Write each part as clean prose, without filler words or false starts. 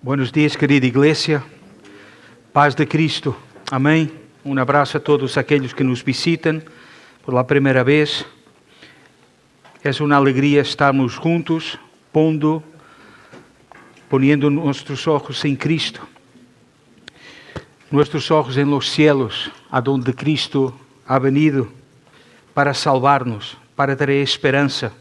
Buenos dias, querida igreja. Paz de Cristo. Amém. Um abraço a todos aqueles que nos visitam pela primeira vez. É uma alegria estarmos juntos, poniendo nossos olhos em Cristo. Nossos olhos em los cielos, aonde Cristo ha venido para salvar-nos, para trazer esperança.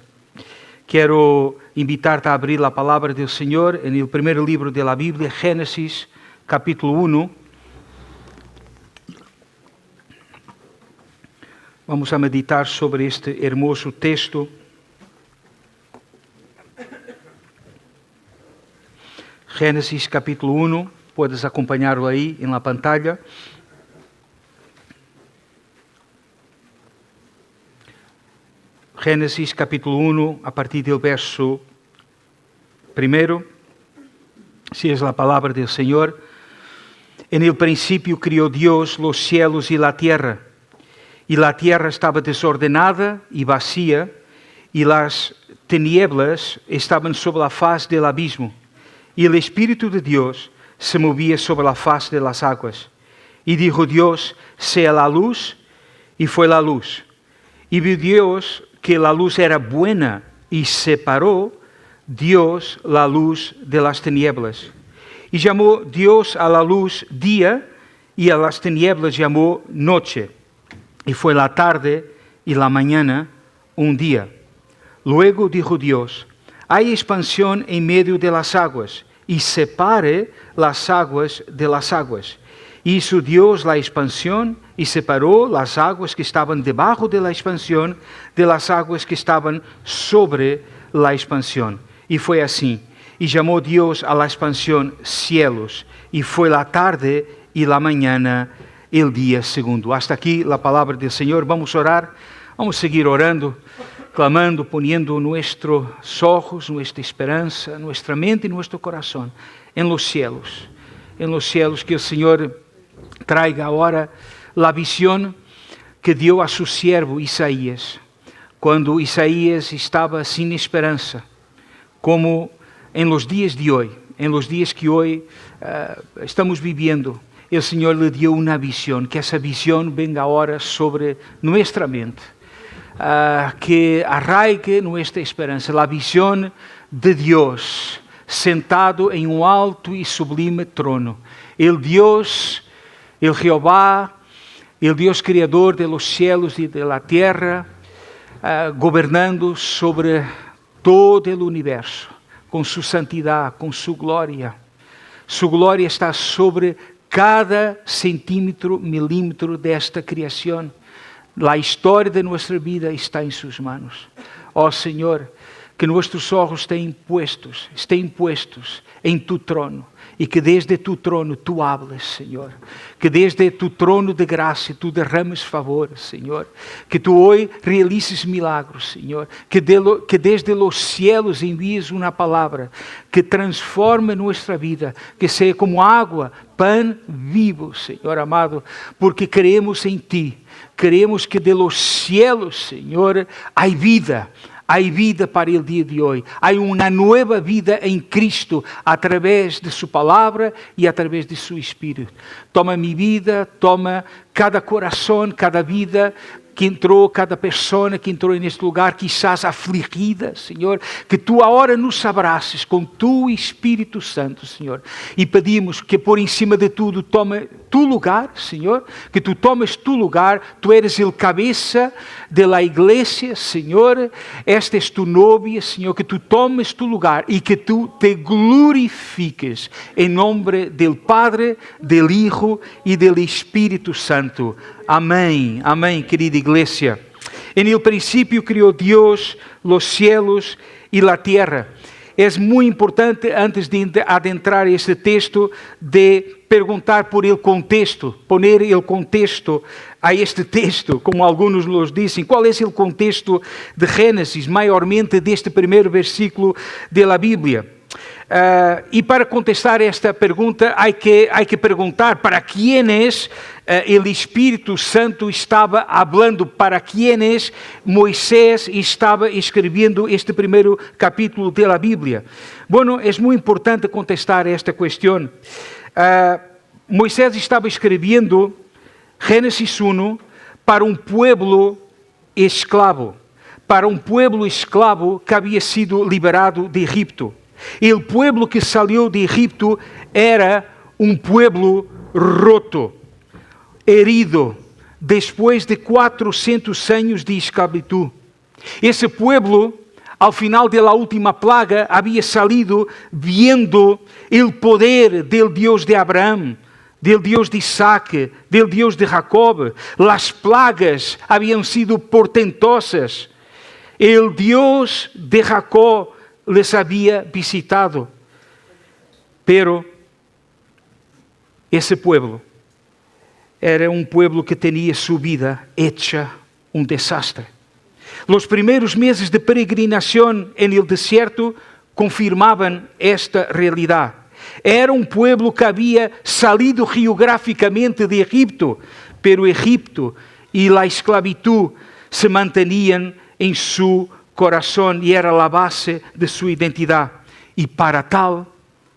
Quero invitar-te a abrir a palavra do Senhor no primeiro livro da Bíblia, Gênesis, capítulo 1. Vamos a meditar sobre este hermoso texto. Gênesis, capítulo 1. Puedes acompanhá-lo aí na pantalla. Gênesis capítulo 1, a partir do verso 1. Si es a palavra do Senhor. En el principio criou Deus os cielos e a terra estava desordenada e vacía, e as tinieblas estavam sobre a faz del abismo, e o Espírito de Deus se movia sobre a faz de las aguas. E dijo Deus: sea la luz, e foi la luz. E viu Deus que la luz era buena, e separou Deus la luz de las tinieblas. E chamou Deus a la luz dia, e a las tinieblas chamou noche. E foi la tarde e la mañana un día. Luego dijo Deus: hay expansión en medio de las aguas, y separe las aguas de las aguas. Hizo Deus la expansión y separó las aguas que estaban debajo de la expansión de las aguas que estaban sobre la expansión. Y fue así. Y llamó Dios a la expansión cielos. Y fue la tarde y la mañana el día segundo. Hasta aquí la palabra del Señor. Vamos a orar. Vamos a seguir orando, clamando, poniendo nuestros ojos, nuestra esperanza, nuestra mente y nuestro corazón en los cielos. En los cielos, que el Señor traiga ahora la visión que dio a su siervo Isaías, cuando Isaías estaba sin esperanza, como en los días de hoy, en los días que hoy estamos viviendo. El Señor le dio una visión, que esa visión venga ahora sobre nuestra mente, que arraigue nuestra esperanza, la visión de Dios sentado en un alto y sublime trono, el Dios, el Jehová, el Dios creador de los cielos y de la tierra, gobernando sobre todo el universo, con su santidad, con su gloria. Su gloria está sobre cada centímetro, milímetro de esta creación. La historia de nuestra vida está en sus manos. Oh Señor, que nuestros ojos estén puestos en tu trono, y que desde tu trono tú hables, Señor. Que desde tu trono de gracia tú derrames favor, Señor. Que tú hoy realices milagros, Señor. Que desde los cielos envíes una palabra que transforme nuestra vida, que sea como agua, pan vivo, Señor amado, porque creemos en ti. Creemos que de los cielos, Señor, hay vida. Hay vida para el día de hoy. Hay una nueva vida en Cristo a través de su palabra y a través de su Espíritu. Toma mi vida, toma cada corazón, cada vida que entrou, cada pessoa que entrou neste lugar, quizás afligida, Senhor, que Tu agora nos abraces com Tu Espírito Santo, Senhor. E pedimos que por em cima de tudo tome Tu lugar, Senhor, que Tu tomes Tu lugar. Tu eres el cabeça de la iglesia, Senhor. Esta es Tu novia, Senhor, que Tu tomes Tu lugar e que Tu te glorifiques em nome del Padre, del Hijo e del Espírito Santo. Amém, amém, querida igreja. En el principio criou Deus los cielos e la tierra. É muito importante, antes de adentrar este texto, de perguntar por el contexto, poner el contexto a este texto, como alguns nos dizem. Qual é o contexto de Gênesis, maiormente deste primeiro versículo da Bíblia? E para contestar esta pergunta, há que perguntar para quienes o Espírito Santo estava falando, para quienes Moisés estava escrevendo este primeiro capítulo da Bíblia. Bueno, é muito importante contestar esta questão. Moisés estava escrevendo Gênesis 1 para um povo escravo, que havia sido liberado de Egipto. O povo que saiu de Egipto era um povo roto, herido, depois de 400 anos de escravidão. Esse povo, ao final da última plaga, havia salido vendo o poder do Deus de Abraão, do Deus de Isaac, do Deus de Jacob. As plagas haviam sido portentosas. O Deus de Jacob les havia visitado. Pero esse povo era um povo que tinha sua vida hecha um desastre. Os primeiros meses de peregrinação no deserto confirmavam esta realidade. Era um povo que havia salido geograficamente de Egipto, pero Egipto e a esclavitud se mantinham em seu coração e era a base de sua identidade. E para tal,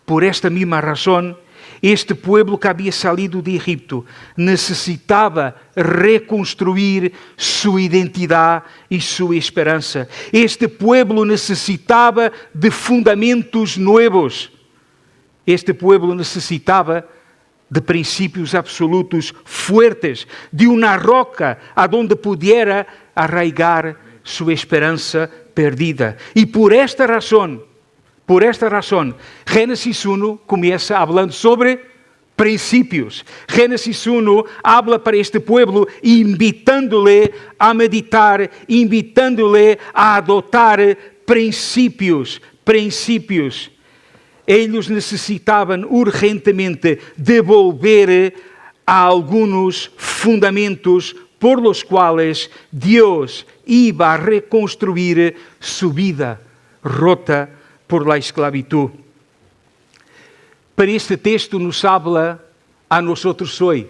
por esta mesma razão, este povo que havia salido de Egipto necessitava reconstruir sua identidade e sua esperança. Este povo necessitava de fundamentos novos. Este povo necessitava de princípios absolutos fortes, de uma roca aonde pudiera arraigar sua esperança perdida. E por esta razão, Gênesis 1 começa falando sobre princípios. Gênesis 1 habla para este povo, invitando-lhe a meditar, invitando-lhe a adotar princípios. Eles necessitavam urgentemente devolver a alguns fundamentos por los quais Deus iba a reconstruir sua vida rota por la esclavitud. Pero este texto nos habla a nosotros hoy.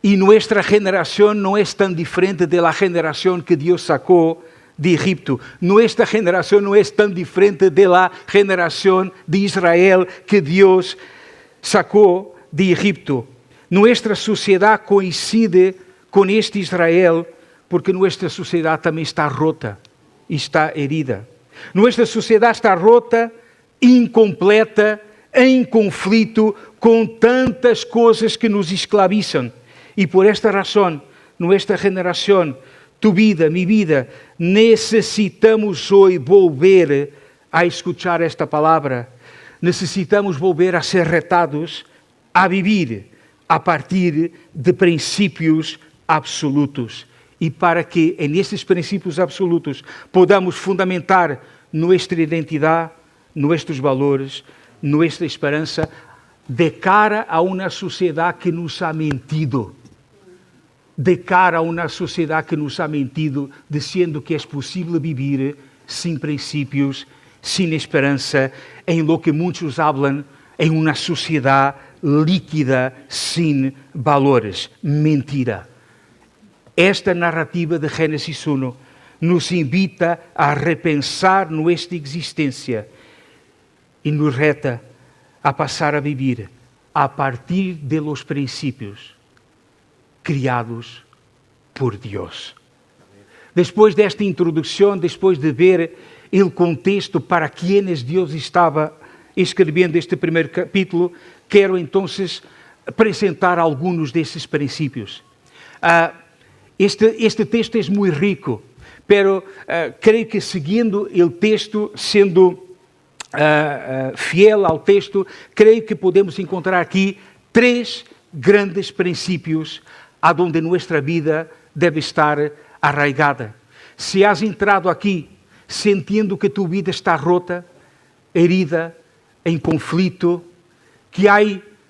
Y nuestra generación no es tan diferente de la generación que Dios sacó de Egipto. Nuestra generación no es tan diferente de la generación de Israel que Dios sacó de Egipto. Nuestra sociedad coincide con este Israel porque nuestra sociedad también está rota, está herida. Nuestra sociedad está rota, incompleta, em conflito com tantas coisas que nos esclavizam. E por esta razão, nossa geração, tu vida, minha vida, necessitamos hoje volver a escuchar esta palavra. Necessitamos volver a ser retados a viver a partir de princípios absolutos. E para que, nesses princípios absolutos, podamos fundamentar nossa identidade, nossos valores, nossa esperança, de cara a uma sociedade que nos ha mentido. De cara a uma sociedade que nos ha mentido, dizendo que é possível viver sem princípios, sem esperança, em lo que muitos falam, em uma sociedade líquida, sem valores. Mentira. Esta narrativa de Gênesis 1 nos invita a repensar nossa existência e nos reta a passar a viver a partir de los princípios criados por Deus. Depois desta introdução, depois de ver o contexto para quienes Deus estava escrevendo este primeiro capítulo, quero então apresentar alguns desses princípios. Este texto é muito rico, pero creio que seguindo o texto, sendo fiel ao texto, creio que podemos encontrar aqui 3 grandes princípios aonde nossa vida deve estar arraigada. Se has entrado aqui sentindo que tu vida está rota, herida, em conflito, que há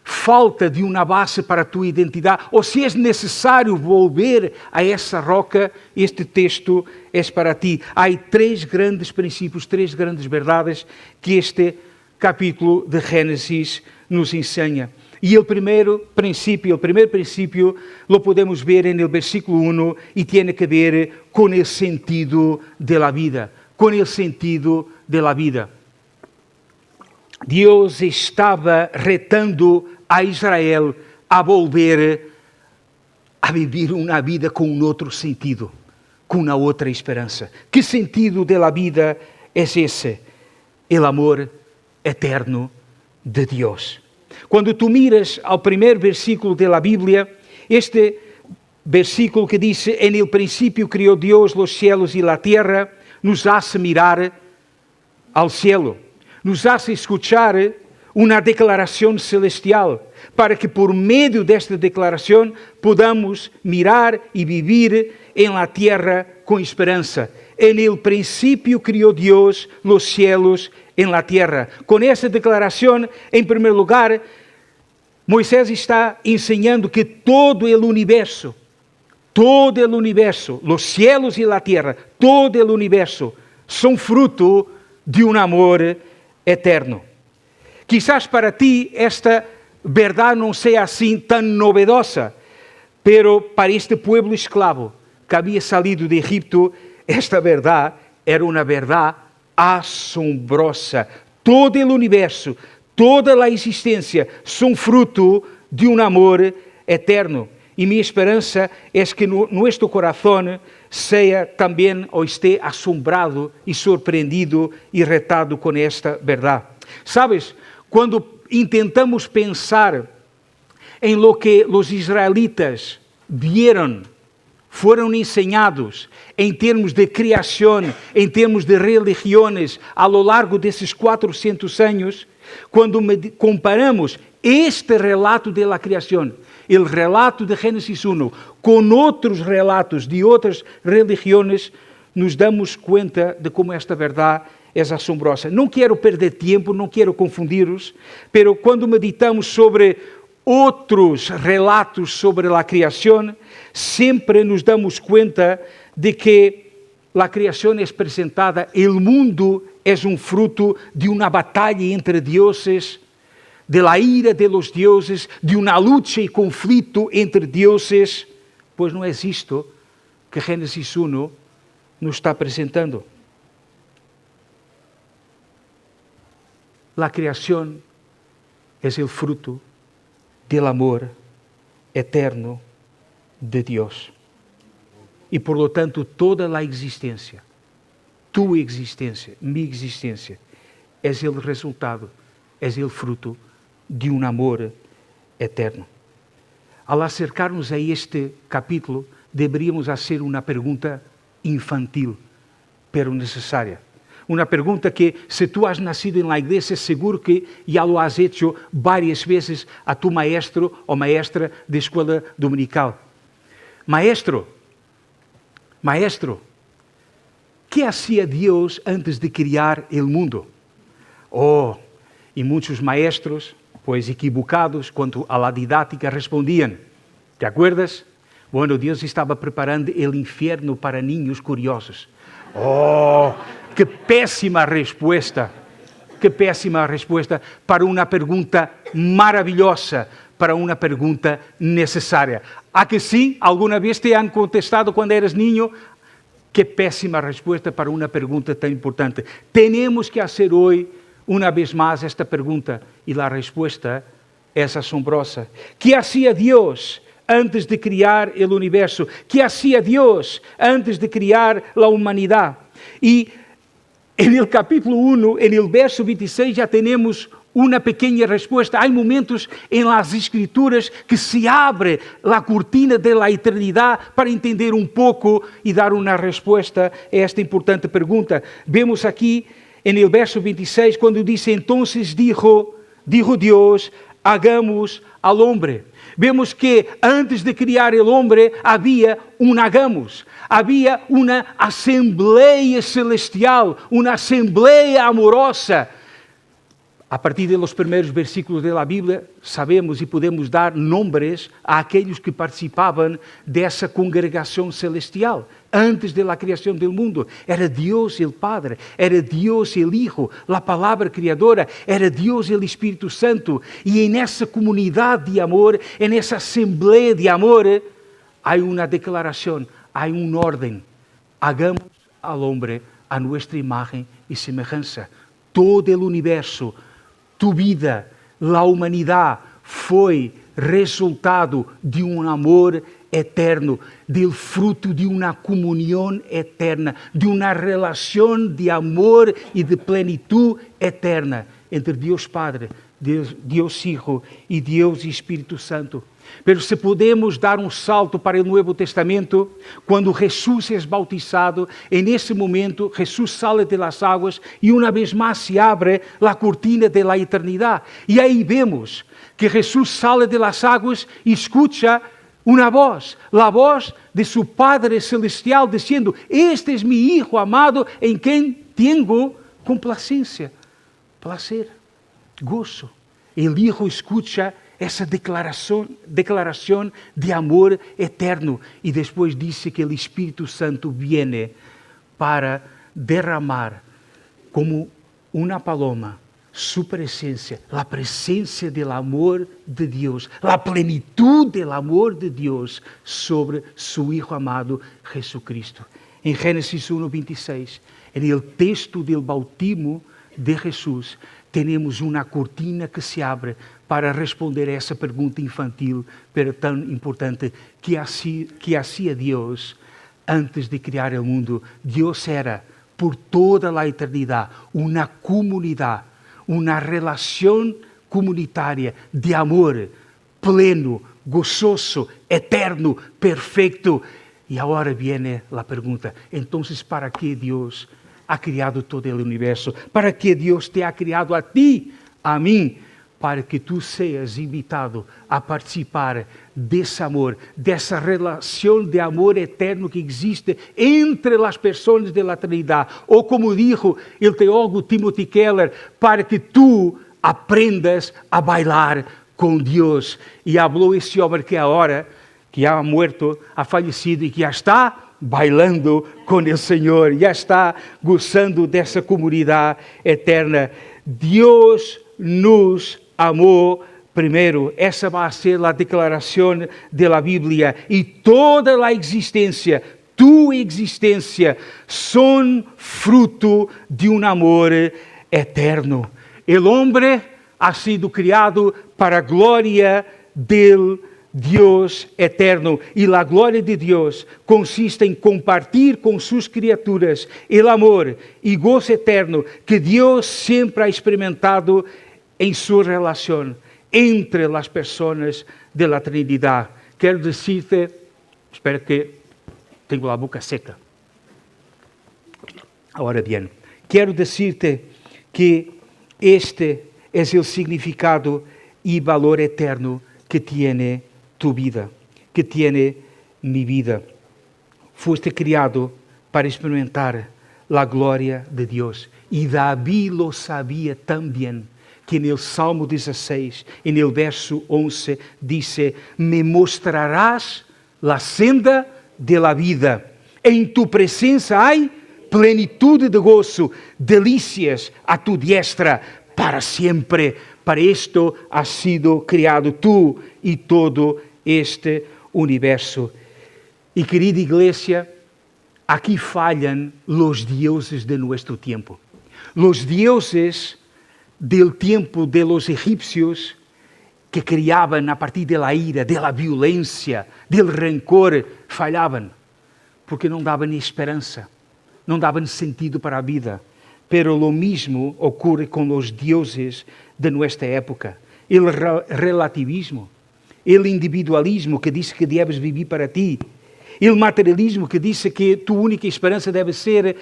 falta de uma base para a tua identidade, ou se é necessário volver a essa roca, este texto é para ti. Há 3 grandes princípios, 3 grandes verdades que este capítulo de Gênesis nos ensina. E o primeiro princípio, lo podemos ver no versículo 1 e tem que ver com o sentido da vida. Com o sentido da vida. Deus estava retando a Israel a volver a viver uma vida com um outro sentido, com uma outra esperança. Que sentido da vida é esse? O amor eterno de Deus. Quando tu miras ao primeiro versículo da Bíblia, este versículo que diz: "En el principio criou Deus os cielos e a terra", nos hace mirar ao cielo, nos hace escuchar uma declaração celestial, para que por meio desta declaração podamos mirar e viver em la terra com esperança. En el principio criou Deus os cielos em la terra. Com essa declaração, em primeiro lugar, Moisés está ensinando que todo o universo, os cielos e a terra, todo o universo, são fruto de um amor eterno. Quizás para ti esta verdade não seja assim tão novedosa, pero para este pueblo esclavo que havia salido de Egipto, esta verdade era uma verdade assombrosa. Todo o universo, toda a existência são fruto de um amor eterno. E minha esperança é que nosso coração seja também ou esteja assombrado e surpreendido e retado com esta verdade. Sabes, quando intentamos pensar em lo que os israelitas vieram, foram ensinados em termos de criação, em termos de religiões, a lo largo desses 400 anos, quando comparamos este relato da criação, o relato de Gênesis 1, com outros relatos de outras religiões, nos damos conta de como esta verdade é assombrosa. Não quero perder tempo, não quero confundir-os, mas quando meditamos sobre outros relatos sobre a criação, sempre nos damos conta de que a criação é apresentada, o mundo é fruto de uma batalha entre deuses, de la ira de los deuses, de uma luta e conflito entre deuses, pois não é isto que Gênesis 1 nos está apresentando. A criação é o fruto do amor eterno de Deus. E, por lo tanto, toda a existência, tua existência, minha existência, é o resultado, é o fruto de um amor eterno. Ao acercarmos a este capítulo, deveríamos fazer uma pergunta infantil, pero necessária. Uma pergunta que, se tu has nascido na igreja, seguro que já lo has hecho várias vezes a tu maestro ou maestra de escola dominical. Maestro, que hacía Deus antes de criar o mundo? Oh, e muitos maestros, pois equivocados quanto à didática, respondiam: ¿te acuerdas? Bueno, Deus estava preparando o inferno para niños curiosos. Oh, que péssima resposta para uma pergunta maravilhosa, para uma pergunta necessária. ¿A que sim? ¿Alguna vez te han contestado quando eras niño? Que péssima resposta para uma pergunta tão importante. Temos que fazer hoje, uma vez mais, esta pergunta, e a resposta é assombrosa. Que hacía Deus antes de criar o universo? Que hacía Deus antes de criar a humanidade? E no capítulo 1, no verso 26, já temos uma pequena resposta. Há momentos em las escrituras que se abre a cortina da eternidade para entender um pouco e dar uma resposta a esta importante pergunta. Vemos aqui no verso 26, quando diz: "Entonces dijo Deus, hagamos al hombre". Vemos que antes de criar o homem havia hagamos, havia uma assembleia celestial, uma assembleia amorosa. A partir de los primeiros versículos da Bíblia, sabemos e podemos dar nomes a aqueles que participavam dessa congregação celestial. Antes da criação do mundo, era Deus o Padre, era Deus o Hijo, a palavra criadora, era Deus o Espírito Santo. E nessa comunidade de amor, nessa assembleia de amor, há uma declaração, há uma ordem. Hagamos ao homem a nossa imagem e semelhança. Todo o universo, tu vida, a humanidade foi resultado de um amor eterno, do fruto de uma comunhão eterna, de uma relação de amor e de plenitude eterna entre Deus Padre, Deus Hijo e Deus Espírito Santo. Mas se podemos dar um salto para o Novo Testamento, quando Jesus é bautizado, nesse momento Jesus sale das águas e uma vez mais se abre a cortina da eternidade. E aí vemos que Jesus sale das águas e escuta uma voz, a voz de seu Padre Celestial, dizendo: este é meu Hijo amado, em quem tenho complacência, placer, gozo. O Hijo escuta essa declaração de amor eterno. E depois disse que o Espírito Santo vem para derramar como uma paloma sua presença, a presença do amor de Deus, a plenitude do amor de Deus sobre seu Hijo amado Jesucristo. Em Gênesis 1:26, no texto do bautismo de Jesus, temos uma cortina que se abre para responder a essa pergunta infantil, pero tão importante, que hacía Deus antes de criar o mundo. Deus era, por toda a eternidade, uma comunidade, uma relação comunitária de amor pleno, gozoso, eterno, perfeito. E agora vem a pergunta: então, para que Deus ha criado todo o universo? Para que Deus te ha criado a ti, a mim? Para que tu seas invitado a participar desse amor, dessa relação de amor eterno que existe entre as pessoas da Trindade. Ou como dijo o teólogo Timothy Keller, para que tu aprendas a bailar com Deus. E falou esse homem que agora, que ha muerto, ha falecido e que já está bailando com o Senhor, já está gozando dessa comunidade eterna. Deus nos amou primeiro. Essa vai ser a declaração da Bíblia. E toda a existência, tua existência, são fruto de um amor eterno. O homem ha sido criado para a glória del Deus eterno. E a glória de Deus consiste em compartilhar com suas criaturas o amor e gozo eterno que Deus sempre ha experimentado em sua relação entre as pessoas da Trindade. Quero dizer-te, espero que tenho a boca seca. Agora bem, quero dizer-te que este é o significado e valor eterno que tem tu vida, que tem minha vida. Foste criado para experimentar a glória de Deus. E Davi lo sabia também, que no Salmo 16, no verso 11, dice: me mostrarás la senda de la vida. Em tu presença há plenitude de gozo, delícias a tu diestra para sempre. Para isto has sido criado tu e todo este universo. E querida igreja, aqui falham os deuses de nosso tempo. Os deuses del tempo de los egipcios, que criavam a partir da ira, da violência, do rancor, falhavam, porque não davam esperança, não davam sentido para a vida. Pero lo mismo ocorre com os deuses de nossa época. O relativismo, o individualismo que diz que deves viver para ti, o materialismo que diz que tua única esperança deve ser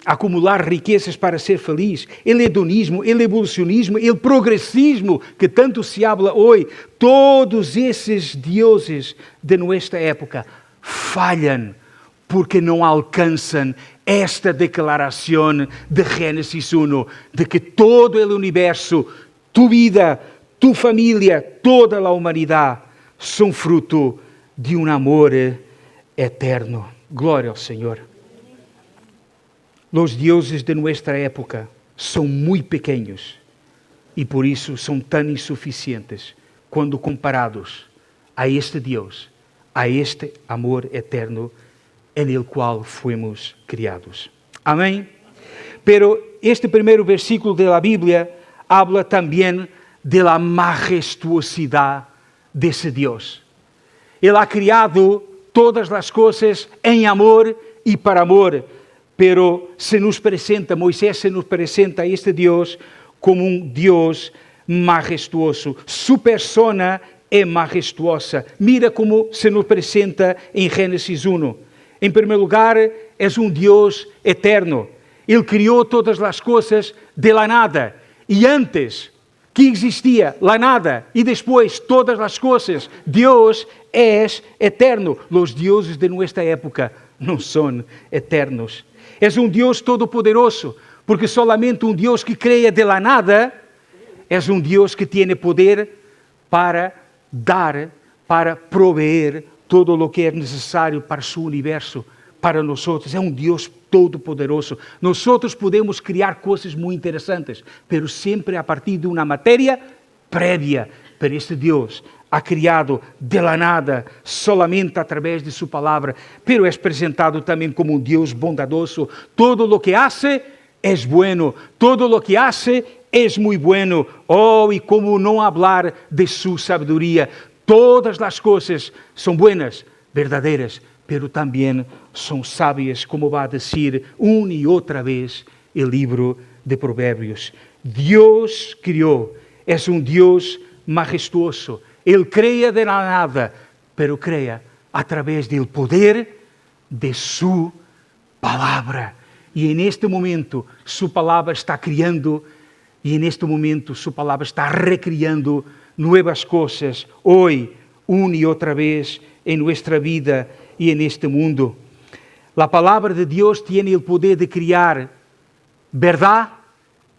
acumular riquezas para ser feliz, o hedonismo, o evolucionismo, o progressismo que tanto se habla hoje. Todos esses deuses de nossa época falham porque não alcançam esta declaração de Gênesis 1, de que todo o universo, tu vida, tu família, toda a humanidade, são fruto de um amor eterno. Glória ao Senhor. Os deuses de nossa época são muito pequenos e por isso são tão insuficientes quando comparados a este Deus, a este amor eterno en el qual fomos criados. Amém? Pero este primeiro versículo da Bíblia habla também de la majestuosidade desse Deus. Ele ha criado todas as coisas em amor e para amor, pero Moisés se nos presenta a este Deus como um Deus majestuoso. Su persona é majestuosa. Mira como se nos presenta em Gênesis 1. Em primeiro lugar, é um Deus eterno. Ele criou todas as coisas de la nada. E antes que existia la nada e depois todas as coisas, Deus é eterno. Os deuses de nossa época não são eternos. É um Deus todo-poderoso, porque solamente um Deus que cria de la nada é um Deus que tem poder para dar, para proveer todo o que é necessário para seu universo, para nós. É um Deus todo-poderoso. Nós podemos criar coisas muito interessantes, mas sempre a partir de uma matéria prévia. Pero este Deus ha criado de la nada, solamente através de sua palavra, pero é apresentado também como um Deus bondadoso. Todo lo que hace es bueno, todo lo que hace es muy bueno. Oh, e como não hablar de sua sabedoria. Todas as coisas são buenas, verdadeiras, pero também são sábias, como vai dizer uma e outra vez o livro de Provérbios. Deus criou, é um Deus majestuoso. Ele cria de la nada, pero cria através do poder de sua palavra. E neste momento, sua palavra está criando, e neste momento, sua palavra está recriando novas coisas, hoje, uma e outra vez, em nossa vida e neste mundo. A palavra de Deus tem o poder de criar verdade,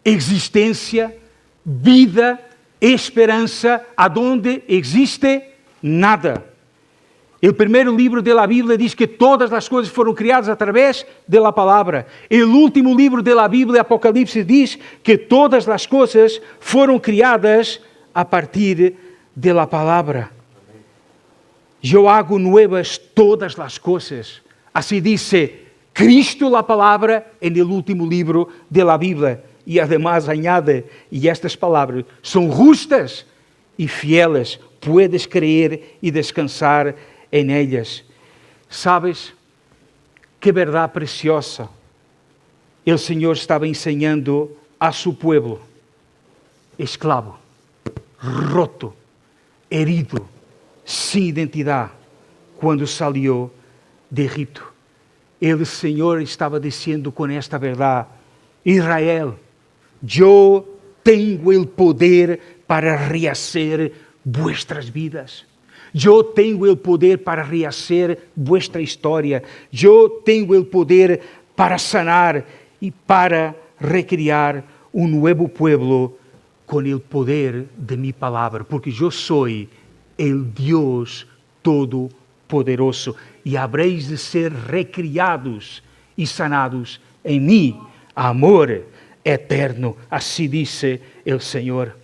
existência, vida, esperança, aonde existe nada. O primeiro livro da Bíblia diz que todas as coisas foram criadas através da palavra. O último livro da Bíblia, Apocalipse, diz que todas as coisas foram criadas a partir da palavra. Eu hago nuevas todas as coisas. Assim disse Cristo, a palavra, no último livro da Bíblia. E además añade, e estas palavras são justas e fieles, puedes creer e descansar em elas. Sabes que verdade preciosa o Senhor estava ensinando a seu povo, escravo, roto, herido, sem identidade, quando saiu de Egito. O Senhor estava dizendo com esta verdade: Israel, eu tenho o poder para rehacer vuestras vidas. Eu tenho o poder para rehacer vuestra história. Eu tenho o poder para sanar e para recriar um novo povo com o poder de minha palavra, porque eu sou o Deus Todo-Poderoso e habréis de ser recriados e sanados em mim. Amor eterno, assim disse o Senhor.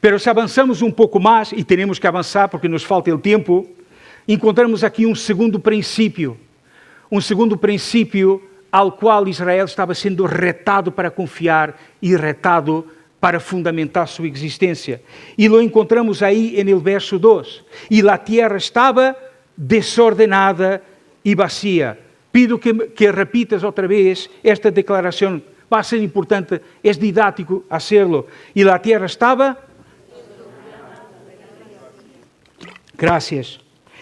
Pero se avançamos um pouco mais, e teremos que avançar porque nos falta o tempo, encontramos aqui um segundo princípio ao qual Israel estava sendo retado para confiar e retado para fundamentar sua existência. E lo encontramos aí no verso 2. E a terra estava desordenada e vazia. Pido que repitas outra vez esta declaração. Vai ser importante, é didático hacerlo. E a terra estava... Gracias.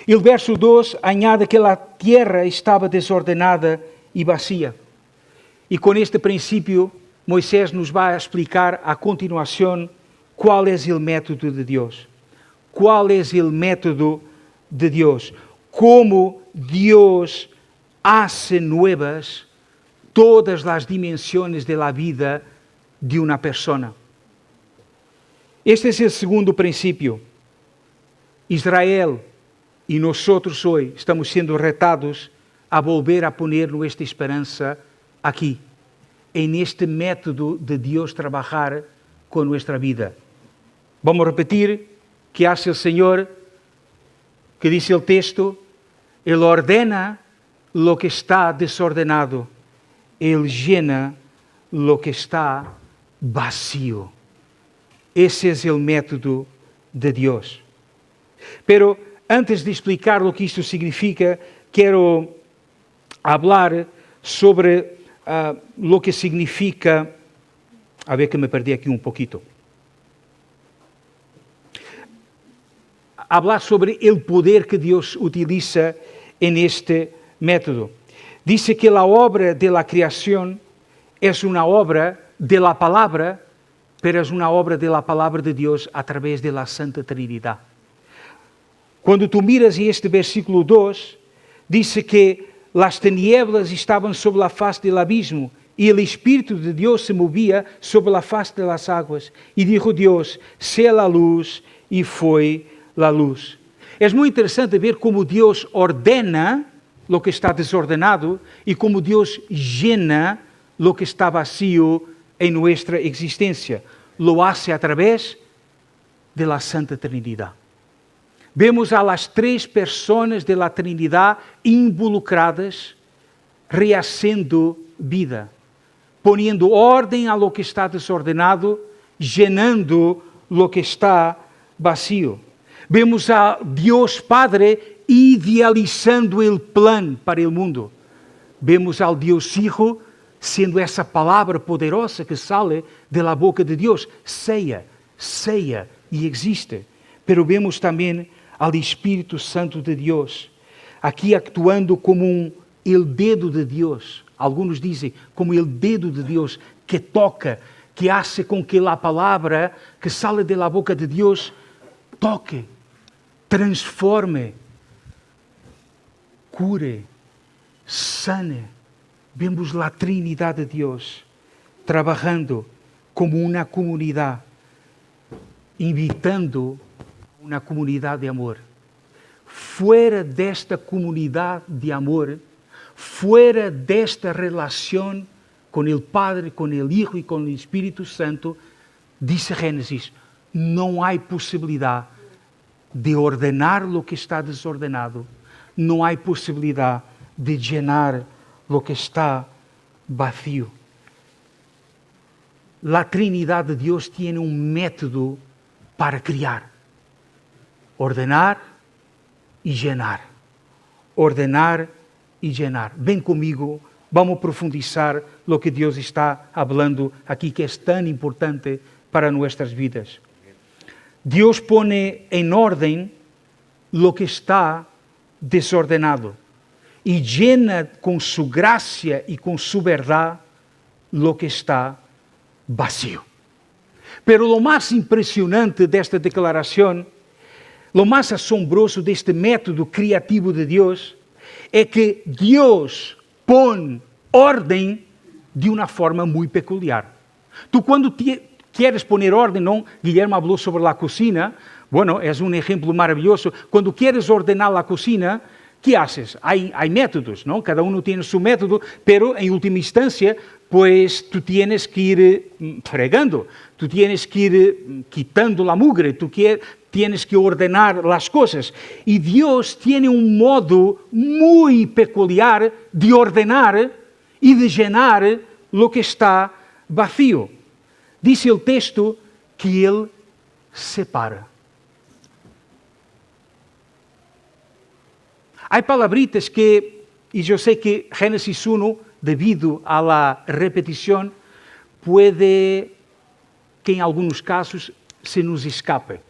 E o verso 2 añade que a terra estava desordenada e vazia. E com este princípio, Moisés nos vai explicar a continuação qual é o método de Deus. Qual é o método de Deus? Como Deus hace nuevas todas las dimensiones de la vida de una persona. Este es el segundo principio. Israel y nosotros hoy estamos siendo retados a volver a poner nuestra esperanza aquí, en este método de Dios trabajar con nuestra vida. Vamos a repetir que hace el Señor, que dice el texto, Él ordena lo que está desordenado, Él llena lo que está vacío. Ese es el método de Dios. Pero antes de explicar lo que esto significa, quiero hablar sobre lo que significa. A ver que me perdí aquí un poquito. Hablar sobre el poder que Dios utiliza en este método. Dice que la obra de la creación es una obra de la palabra, pero es una obra de la palabra de Dios a través de la Santa Trinidad. Cuando tú miras en este versículo 2, dice que las tinieblas estaban sobre la faz del abismo y el Espíritu de Dios se movía sobre la faz de las aguas. Y dijo Dios, sea la luz, y fue la luz. Es muy interesante ver cómo Dios ordena lo que está desordenado y cómo Dios llena lo que está vacío en nuestra existencia. Lo hace a través de la Santa Trinidad. Vemos a las tres personas de la Trinidad involucradas, rehaciendo vida, poniendo orden a lo que está desordenado, llenando lo que está vacío. Vemos a Dios Padre idealizando el plan para el mundo. Vemos al Dios Hijo siendo essa palavra poderosa que sale de la boca de Dios. Sea e existe. Pero vemos também al Espírito Santo de Deus, aqui actuando como el dedo de Deus. Alguns dizem como el dedo de Deus que toca, que hace com que a palavra que sale de la boca de Deus toque, transforme, cure, sane. Vemos a Trinidade de Deus trabalhando como uma comunidade, invitando uma comunidade de amor. Fuera desta comunidade de amor, fuera desta relação com o Padre, com o Hijo e com o Espírito Santo, diz Gênesis, não há possibilidade de ordenar o que está desordenado, não há possibilidade de llenar lo que está vacío. La Trinidad de Dios tiene un método para criar, ordenar y llenar. Ordenar y llenar. Ven conmigo, vamos a profundizar lo que Dios está hablando aquí, que es tan importante para nuestras vidas. Dios pone en orden lo que está desordenado y llena con su gracia y con su verdad lo que está vacío. Pero lo más impresionante de esta declaración, lo más asombroso de este método creativo de Dios, es que Dios pone orden de una forma muy peculiar. Tú cuando quieres poner orden, ¿no? Guillermo habló sobre la cocina, bueno, es un ejemplo maravilloso. Cuando quieres ordenar la cocina, ¿qué haces? Hay métodos, ¿no? Cada uno tiene su método, pero en última instancia, pues tú tienes que ir fregando, tú tienes que ir quitando la mugre, tú tienes que ordenar las cosas. Y Dios tiene un modo muy peculiar de ordenar y de llenar lo que está vacío. Dice el texto que Él separa. Hay palabritas que, y yo sé que Génesis 1, debido a la repetición, puede que en algunos casos se nos escape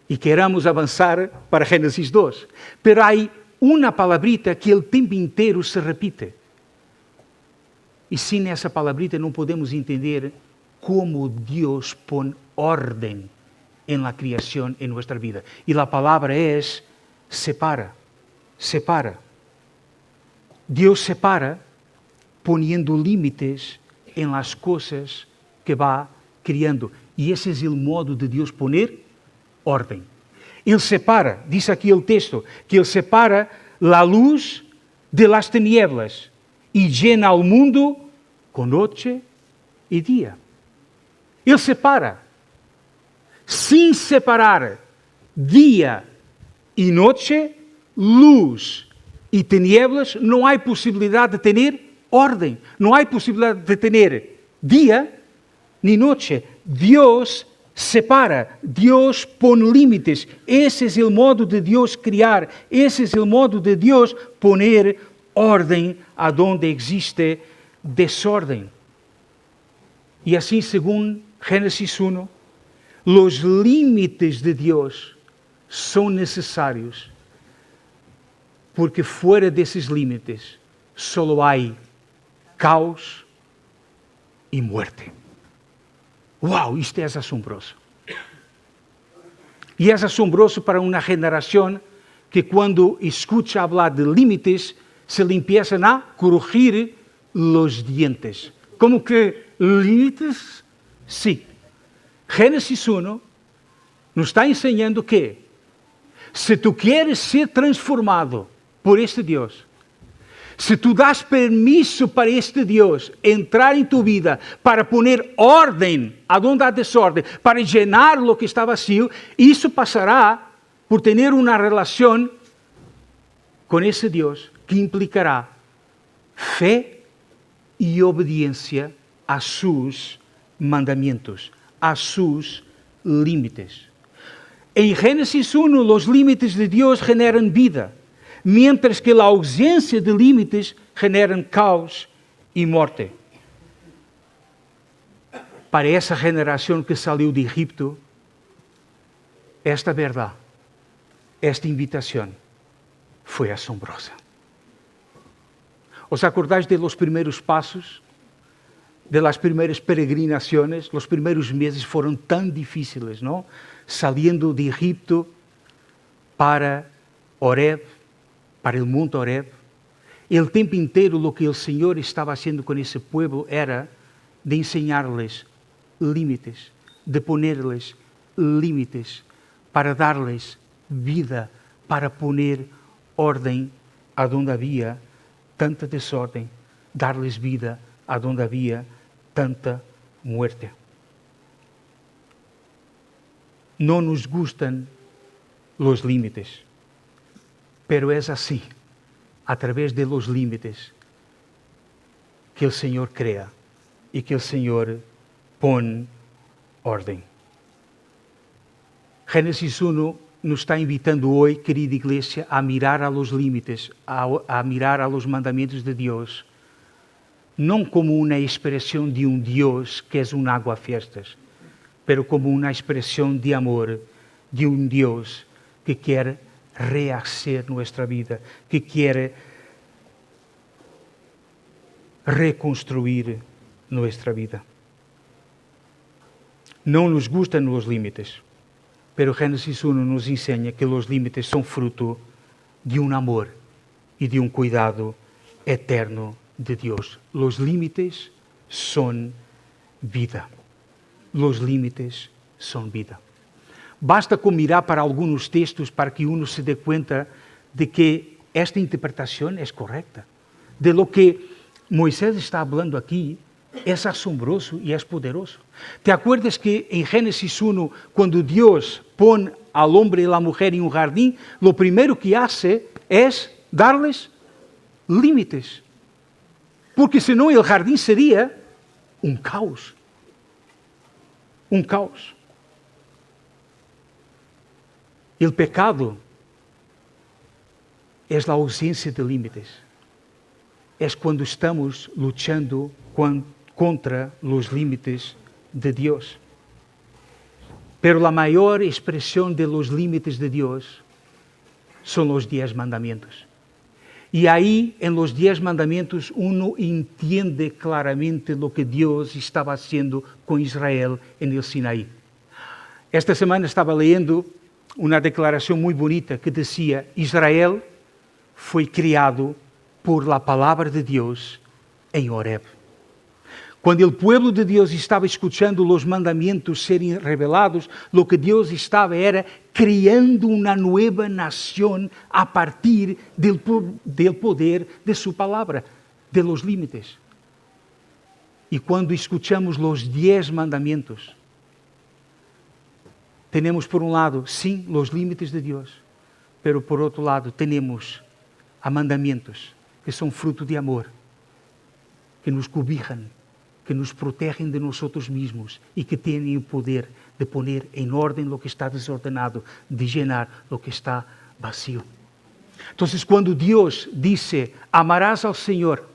y queramos avanzar para Génesis 2. Pero hay una palabrita que el tiempo inteiro se repite. Y sin esa palabrita no podemos entender cómo Dios pone orden en la creación en nuestra vida. Y la palabra es separa. Separa. Dios separa poniendo límites en las cosas que va criando. Y ese es el modo de Dios poner orden. Él separa, dice aquí el texto, que Él separa la luz de las tinieblas y llena al mundo con noche y día. Él separa. Sin separar día y noche, luz y tinieblas, no hay posibilidad de tener orden. No hay posibilidad de tener día ni noche. Dios separa, Dios pone límites. Ese es el modo de Dios criar, ese es el modo de Dios poner orden a donde existe desorden. Y así, según Génesis 1, los límites de Dios son necesarios, porque fuera de esos límites solo hay caos y muerte. ¡Wow! Isto é asombroso. E é asombroso para uma geração que quando escucha falar de límites, se lhe empiezan a crujir los dientes. Como que límites? Sim. Génesis 1 nos está ensinando que se tu queres ser transformado por este Deus, se tu das permiso para este Deus entrar em tu vida, para poner ordem aonde há desordem, para llenar lo que está vacío, isso passará por ter uma relação com esse Deus que implicará fé e obediência a seus mandamentos, a seus límites. Em Génesis 1, os límites de Deus generam vida, mientras que a ausência de límites generam caos e morte. Para essa geração que saiu de Egipto, esta verdade, esta invitação foi asombrosa. ¿Os acordáis de los primeiros passos? De las primeras peregrinaciones? Los primeros meses foram tão difíceis, não? Saliendo de Egipto para Horeb, para el monte Horeb. El tempo inteiro lo que el Senhor estava haciendo con ese pueblo era de enseñarles límites, de ponerles límites, para darles vida, para poner orden a donde havia tanta desordem, darles vida a donde havia tanta muerte. Não nos gustan los límites, pero es así, a través de los límites, que el Señor crea y que el Señor pone orden. Génesis 1 nos está invitando hoy, querida iglesia, a mirar a los límites, a mirar a los mandamientos de Dios, não como uma expressão de um Deus que é um aguafiestas, pero como uma expressão de amor de um Deus que quer rehacer nuestra vida, que quer reconstruir nuestra vida. Não nos gustan os límites, pero Génesis 1 nos ensina que os límites são fruto de um amor e de um cuidado eterno de Deus. Los límites son vida. Los límites son vida. Basta com mirar para alguns textos para que uno se dê conta de que esta interpretação é correta. De lo que Moisés está falando aqui é asombroso e é poderoso. ¿Te acuerdas que em Génesis 1, quando Deus põe al hombre e a mulher em um jardim, lo primeiro que hace é darles límites? Porque senão o jardim seria um caos. Um caos. O pecado é a ausência de limites. É quando estamos lutando contra os limites de Deus. Pero a maior expressão de los límites de Deus são os 10 mandamentos. E aí, em los 10 mandamentos, uno entende claramente lo que Deus estava haciendo com Israel en el Sinaí. Esta semana estava lendo uma declaração muito bonita que dizia: Israel foi criado por la palabra de Dios en Horeb. Cuando el pueblo de Dios estaba escuchando los mandamientos serem revelados, lo que Dios estaba era creando una nueva nación a partir del poder de su palabra, de los límites. Y cuando escuchamos los 10 mandamientos, tenemos por un lado, sim, los límites de Dios, pero por otro lado tenemos a mandamientos que son fruto de amor, que nos cobijan, que nos protegem de nosotros mismos y que tienen el poder de poner en orden lo que está desordenado, de llenar lo que está vacío. Entonces, cuando Dios dice, amarás al Señor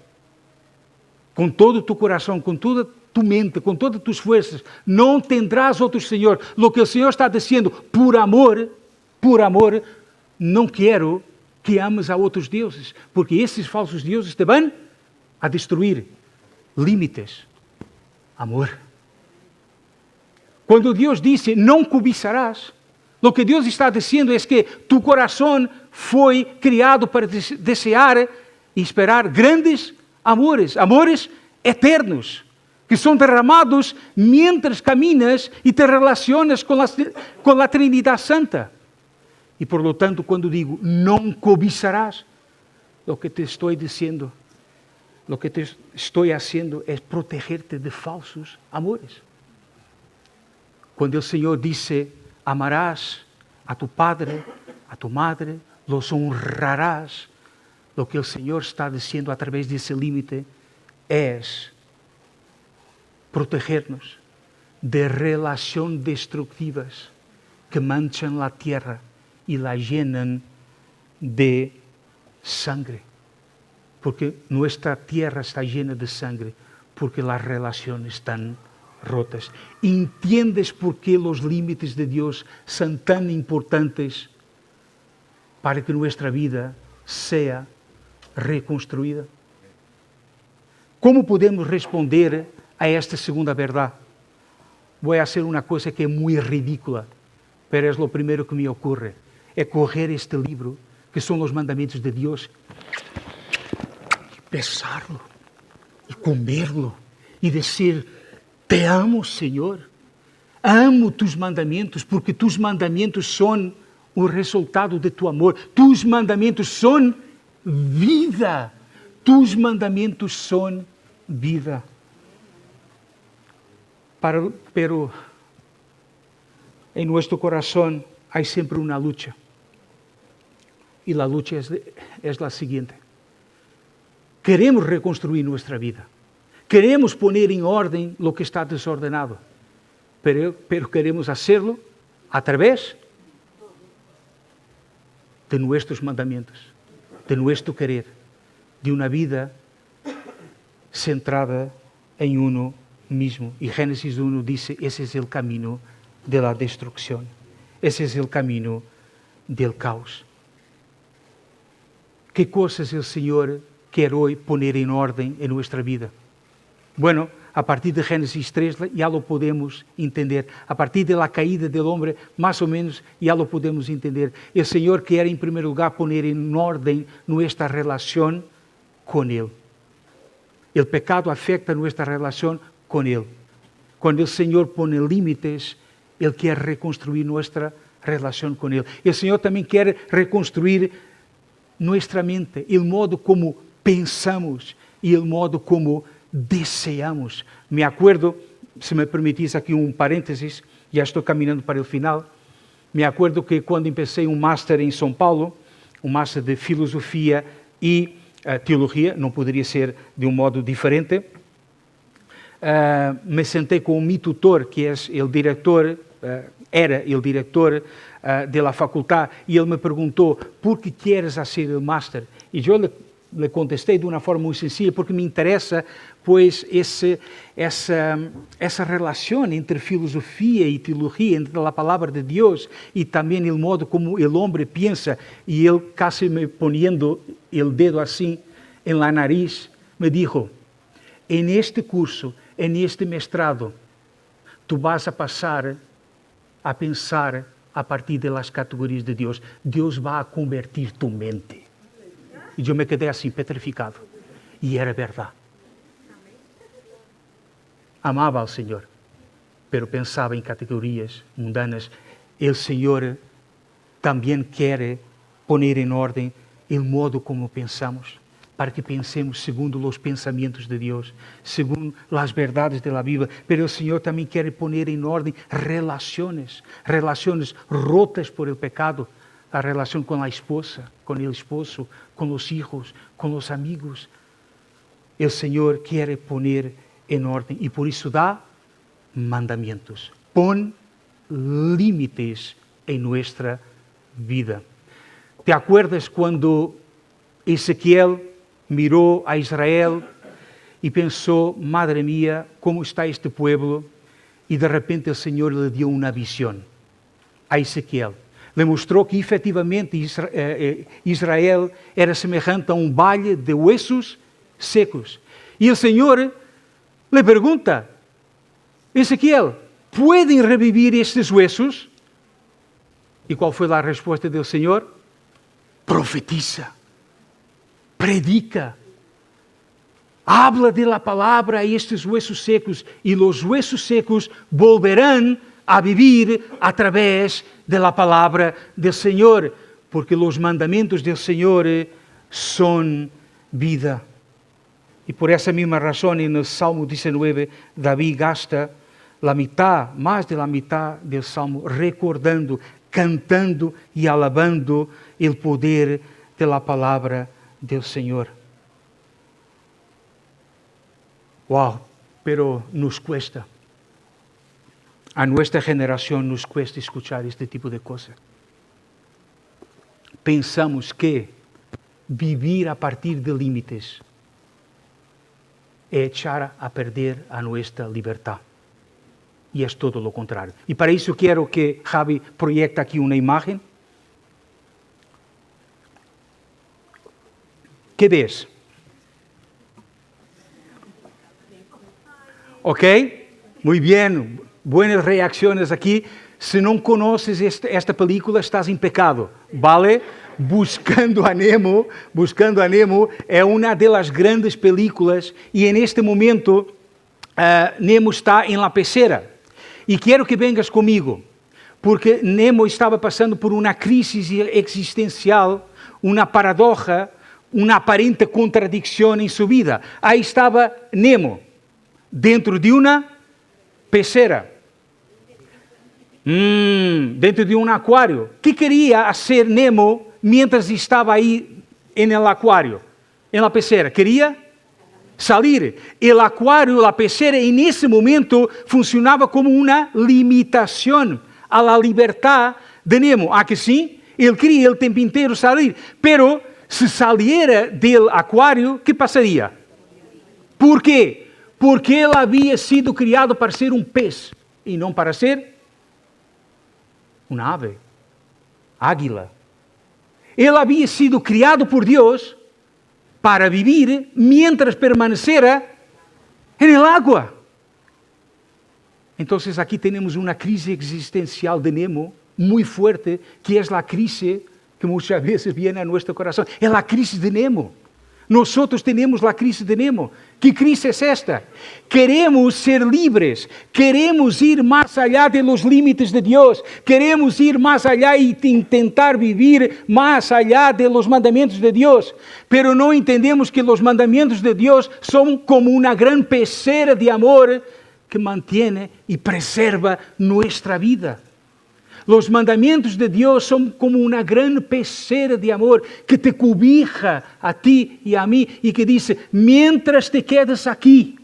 con todo tu corazón, con toda tu mente, con todas tus fuerzas, no tendrás otro Señor. Lo que el Señor está diciendo, por amor, no quiero que ames a outros deuses, porque esses falsos deuses te van a destruir. Límites. Amor. Quando Deus disse, não cobiçarás, o que Deus está dizendo é que tu coração foi criado para desejar e esperar grandes amores, amores eternos, que são derramados mientras caminas e te relacionas com a Trindade Santa. E por lo tanto, quando digo, não cobiçarás, o que te estou dizendo, lo que te estoy haciendo es protegerte de falsos amores. Cuando el Señor dice, amarás a tu padre, a tu madre, los honrarás, lo que el Señor está diciendo a través de ese límite es protegernos de relaciones destructivas que manchan la tierra y la llenan de sangre. Porque nuestra tierra está llena de sangre, porque las relaciones están rotas. ¿Entiendes por qué los límites de Dios son tan importantes para que nuestra vida sea reconstruida? ¿Cómo podemos responder a esta segunda verdad? Voy a hacer una cosa que es muy ridícula, pero es lo primero que me ocurre. Es coger este libro, que son los mandamientos de Dios, besarlo y comerlo y decir, te amo, Señor, amo tus mandamientos, porque tus mandamientos son o resultado de tu amor, tus mandamientos son vida, tus mandamientos son vida. Pero en nuestro corazón hay siempre una lucha, y la lucha es la siguiente. Queremos reconstruir nuestra vida. Queremos poner en orden lo que está desordenado. Pero queremos hacerlo a través de nuestros mandamientos, de nuestro querer, de una vida centrada en uno mismo. Y Génesis 1 dice, ese es el camino de la destrucción. Ese es el camino del caos. ¿Qué cosas el Señor quiere hoy poner en orden en nuestra vida? Bueno, a partir de Génesis 3 ya lo podemos entender. A partir de la caída del hombre, más o menos ya lo podemos entender. El Señor quiere en primer lugar poner en orden nuestra relación con Él. El pecado afecta nuestra relación con Él. Cuando el Señor pone límites, Él quiere reconstruir nuestra relación con Él. El Señor también quiere reconstruir nuestra mente, el modo como pensamos y el modo como deseamos. Me acuerdo, se me permitís aquí un paréntesis, ya estoy caminando para el final. Me acuerdo que cuando empecé un máster en São Paulo, un máster de filosofía y teología, no podría ser de un modo diferente, me senté con mi tutor, que es el director, era el director de la facultad, y él me preguntó, ¿por qué quieres hacer el máster? Y yo le contesté de una forma muy sencilla, porque me interesa pues esa relación entre filosofía y teología, entre la palabra de Dios y también el modo como el hombre piensa. Y él, casi me poniendo el dedo así en la nariz, me dijo, en este curso, en este mestrado, tú vas a pasar a pensar a partir de las categorías de Dios. Dios va a convertir tu mente. Y yo me quedé así, petrificado. Y era verdad. Amaba al Señor, pero pensaba en categorías mundanas. El Señor también quiere poner en orden el modo como pensamos, para que pensemos segundo los pensamientos de Dios, según las verdades de la Biblia. Pero el Señor también quiere poner en orden relaciones rotas por el pecado, la relación con la esposa, con el esposo, con los hijos, con los amigos. El Señor quiere poner en orden y por eso da mandamientos. Pon límites en nuestra vida. ¿Te acuerdas cuando Ezequiel miró a Israel y pensó, madre mía, ¿cómo está este pueblo? Y de repente el Señor le dio una visión a Ezequiel. Le mostró que efectivamente Israel era semejante a un valle de huesos secos. Y el Señor le pregunta, Ezequiel, ¿pueden revivir estos huesos? ¿Y cuál fue la respuesta del Señor? Profetiza, predica, habla de la palabra a estos huesos secos y los huesos secos volverán a vivir a través de la palabra del Señor, porque los mandamientos del Señor son vida. Y por esa misma razón en el Salmo 19 David gasta la mitad, más de la mitad del Salmo recordando, cantando y alabando el poder de la palabra del Señor. Wow, pero nos cuesta. A nuestra generación nos cuesta escuchar este tipo de cosas. Pensamos que vivir a partir de límites es echar a perder a nuestra libertad. Y es todo lo contrario. Y para eso quiero que Javi proyecte aquí una imagen. ¿Qué ves? ¿Ok? Muy bien. Buenas reacciones aquí. Si no conoces esta película, estás en pecado, ¿vale? Buscando a Nemo es una de las grandes películas y en este momento Nemo está en la pecera. Y quiero que vengas conmigo, porque Nemo estaba pasando por una crisis existencial, una paradoja, una aparente contradicción en su vida. Ahí estaba Nemo, dentro de una pecera, dentro de un acuario. ¿Qué quería hacer Nemo mientras estaba ahí en el acuario, en la pecera? Quería salir. El acuario, la pecera, en ese momento funcionaba como una limitación a la libertad de Nemo. ¿A que sí? Él quería el tiempo entero salir, pero si saliera del acuario, ¿qué pasaría? ¿Por qué? Porque él había sido criado para ser un pez y no para ser una ave, águila. Él había sido criado por Dios para vivir mientras permaneciera en el agua. Entonces aquí tenemos una crisis existencial de Nemo muy fuerte, que es la crisis que muchas veces viene a nuestro corazón. Es la crisis de Nemo. Nosotros tenemos la crisis de Nemo. ¿Qué crisis es esta? Queremos ser libres, queremos ir más allá de los límites de Dios, queremos ir más allá y intentar vivir más allá de los mandamientos de Dios, pero no entendemos que los mandamientos de Dios son como una gran pecera de amor que mantiene y preserva nuestra vida. Los mandamientos de Dios son como una gran pecera de amor que te cobija a ti y a mí y que dice, mientras te quedas aquí,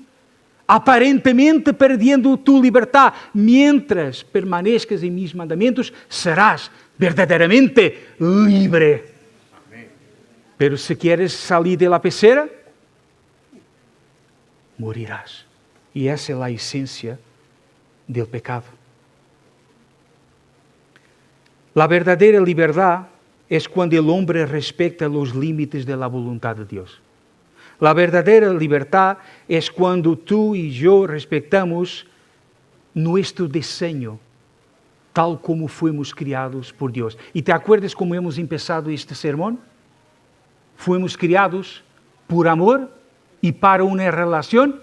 aparentemente perdiendo tu libertad, mientras permanezcas en mis mandamientos, serás verdaderamente libre. Amén. Pero si quieres salir de la pecera, morirás. Y esa es la esencia del pecado. La verdadera libertad es cuando el hombre respeta los límites de la voluntad de Dios. La verdadera libertad es cuando tú y yo respetamos nuestro diseño, tal como fuimos criados por Dios. ¿Y te acuerdas cómo hemos empezado este sermón? Fuimos criados por amor y para una relación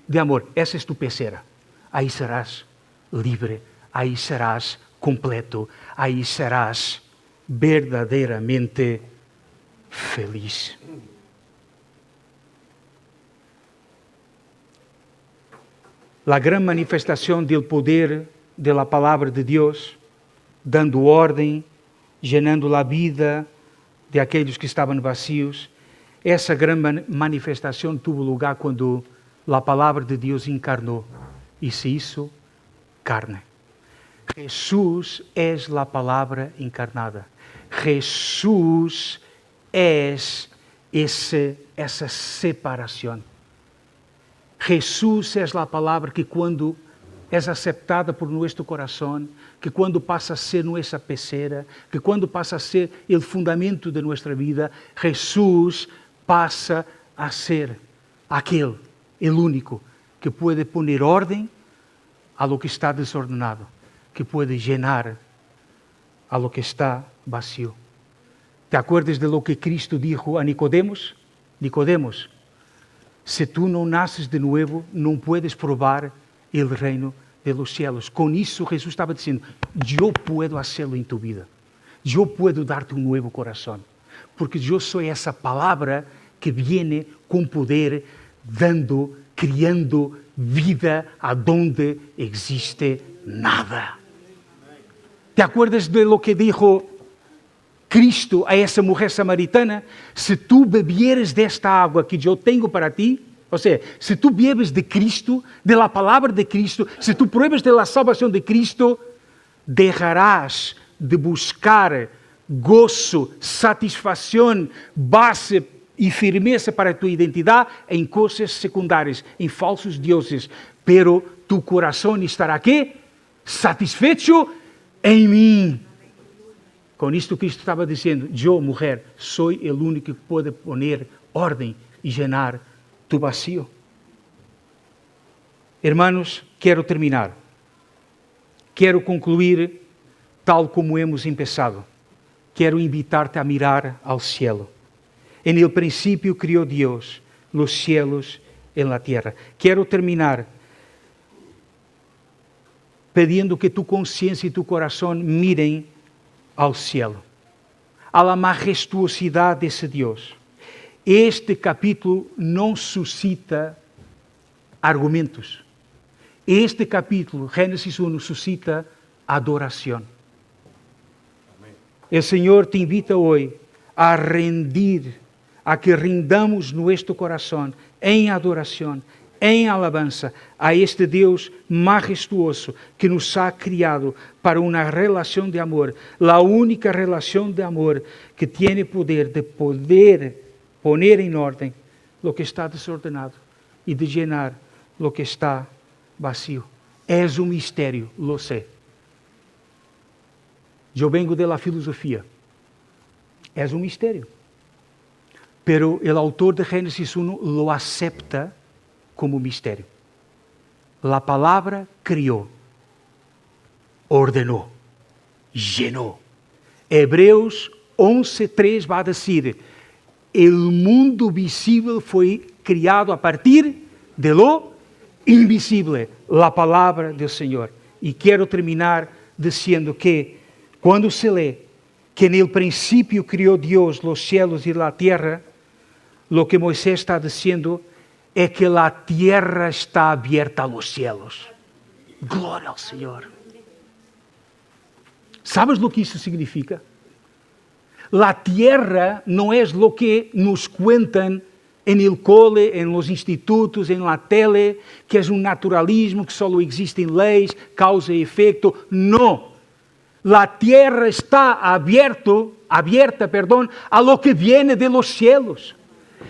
de amor. Esa es tu pecera. Ahí serás libre, ahí serás completo, ahí serás verdaderamente feliz. La gran manifestación del poder de la palabra de Dios, dando orden, llenando la vida de aquellos que estaban vacíos, essa gran manifestação teve lugar quando a palavra de Deus encarnou e se hizo carne. Jesús es la palabra encarnada. Jesús es essa separação. Jesús es la palabra que quando é aceptada por nosso coração, que quando passa a ser nossa pecera, que quando passa a ser o fundamento de nossa vida, Jesús passa a ser aquele, o único, que pode poner ordem a lo que está desordenado, que pode llenar a lo que está vacío. ¿Te acuerdas de lo que Cristo dijo a Nicodemos? Nicodemos, se tú não naces de novo, não puedes provar o reino de los cielos. Com isso, Jesus estava dizendo, eu puedo hacerlo em tu vida. Eu puedo dar-te um novo coração. Porque eu sou essa palavra que viene com poder, dando, criando vida aonde existe nada. ¿Te acuerdas de lo que dijo Cristo a essa mulher samaritana? Se tu bebieres desta água que eu tenho para ti, ou seja, se tu bebes de Cristo, de la palavra de Cristo, se tu pruebas de la salvação de Cristo, dejarás de buscar gozo, satisfação, base e firmeza para tu identidade em coisas secundárias, em falsos deuses, pero tu coração estará aqui, satisfecho em mim. Com isto Cristo estava dizendo, eu, mulher, sou o único que pode poner ordem e llenar tu vacío. Hermanos, quero terminar. Quero concluir tal como hemos empezado. Quero invitar-te a mirar ao cielo. En el principio crió Dios los cielos en la tierra. Quero terminar pedindo que tu consciência e tu coração mirem ao cielo, a la majestuosidade desse Deus. Este capítulo não suscita argumentos. Este capítulo, Gênesis 1, suscita adoração. O Senhor te invita hoje a rendir, a que rindamos nosso coração em adoração, em alabança a este Deus majestuoso que nos ha criado para uma relação de amor, a única relação de amor que tem poder de poder poner em ordem o que está desordenado e de llenar o que está vacío. É um mistério, lo sé. Eu vengo de la filosofia. É um mistério. Pero o autor de Gênesis 1 lo acepta como mistério. La palavra criou, ordenou, llenou. Hebreus 11:3 vai dizer, o mundo visível foi criado a partir de lo invisível, la palavra do Senhor. E quero terminar dizendo que, quando se lê que no princípio criou Deus os céus e a terra, lo que Moisés está dizendo é que a terra está aberta aos céus. Glória ao Senhor. ¿Sabes lo que isso significa? La tierra não é lo que nos cuentan en el cole, en los institutos, en la tele, que é um naturalismo, que só existem leis, causa e efeito. Não. La tierra está abierta, a lo que viene de los cielos.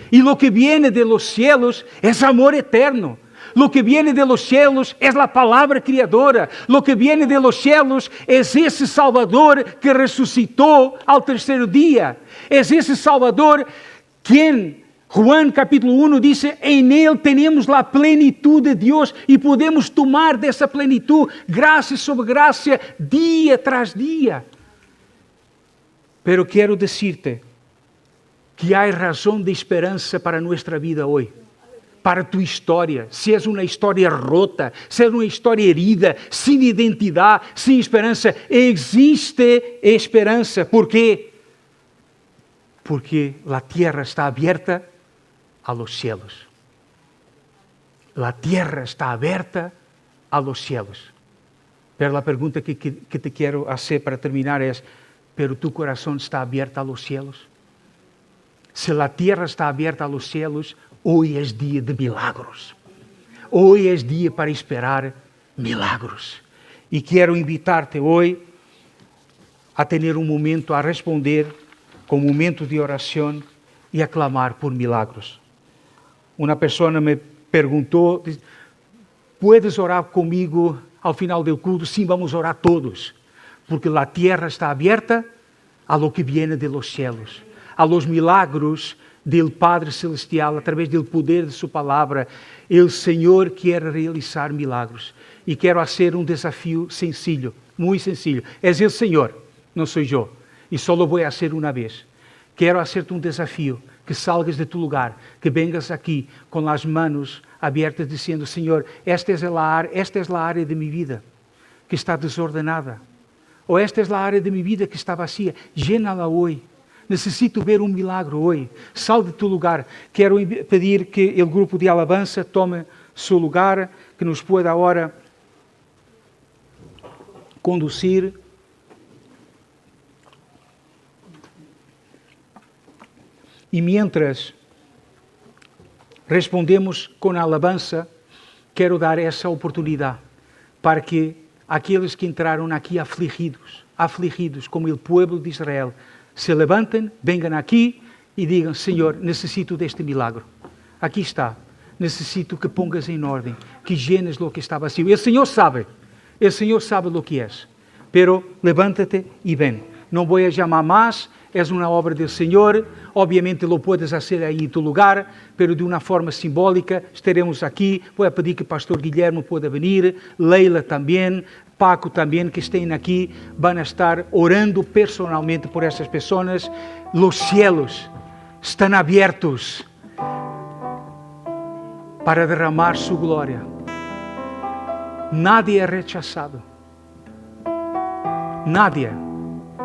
Y lo que viene de los cielos es amor eterno. Lo que viene de los cielos es la palabra criadora. Lo que viene de los cielos es ese Salvador que resucitó al tercer día. Es ese Salvador quien, Juan capítulo 1 dice, en él tenemos la plenitud de Dios y podemos tomar de esa plenitud gracia sobre gracia día tras día. Pero quiero decirte que há razão de esperança para nossa vida hoje. Para tu história, se és uma história rota, se és uma história herida, sem identidade, sem esperança, existe esperança. Por quê? Porque a terra está aberta a los cielos. A terra está aberta a los cielos. Pero a pergunta que te quero fazer para terminar é: pero tu coração está aberto a los cielos? Se a terra está aberta a los cielos, hoje é dia de milagros. Hoje é dia para esperar milagros. E quero invitar-te hoje a ter momento a responder com momento de oração e a clamar por milagros. Uma pessoa me perguntou: puedes orar comigo ao final do culto? Sim, vamos orar todos. Porque a terra está aberta a lo que viene de los cielos, a los milagros del Padre Celestial, através do poder de sua palavra. O Senhor quer realizar milagros. E quero fazer desafio sencillo, muito sencillo. É o Senhor, não sou eu. E só lo vou fazer uma vez. Quero fazer-te desafio, que salgas de tu lugar, que vengas aqui com as mãos abertas, dizendo: Senhor, esta é a área de minha vida que está desordenada. Ou esta é a área de minha vida que está vazia. Llena-la hoje. Necessito ver um milagre hoje. Sal de tu lugar. Quero pedir que o grupo de alabança tome seu lugar, que nos pueda agora conduzir. E mientras respondemos com a alabança, quero dar essa oportunidade para que aqueles que entraram aqui afligidos como o povo de Israel, se levantem, venham aqui e digam: Senhor, necessito deste milagre. Aqui está. Necessito que pongas em ordem, que llenes o que está vazio. O Senhor sabe o que é. Pero levanta-te e ven. Não vou chamar mais, é uma obra do Senhor. Obviamente lo puedes fazer aí em tu lugar, pero de uma forma simbólica. Estaremos aqui. Vou pedir que o pastor Guilherme pueda venir, Leila também, Paco também, que estén aqui, vão estar orando personalmente por essas pessoas. Los cielos estão abertos para derramar su glória. Nadie é rechazado. Nadie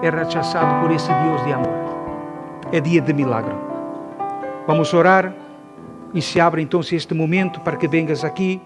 é rechazado por esse Deus de amor. É dia de milagre. Vamos orar e se abre então este momento para que vengas aqui.